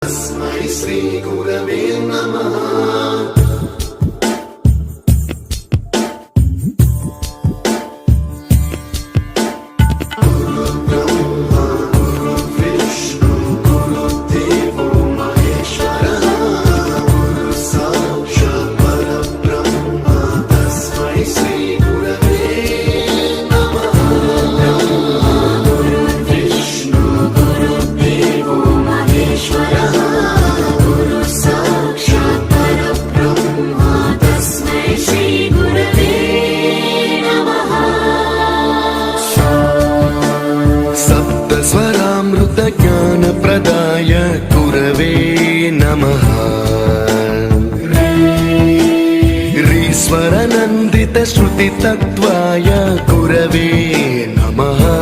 श्री गुरवे नमः। स्वरामृत ज्ञान प्रदाय गुरवे नमः। रीश्वर नन्दित श्रुति तत्त्वाय गुरवे नमः।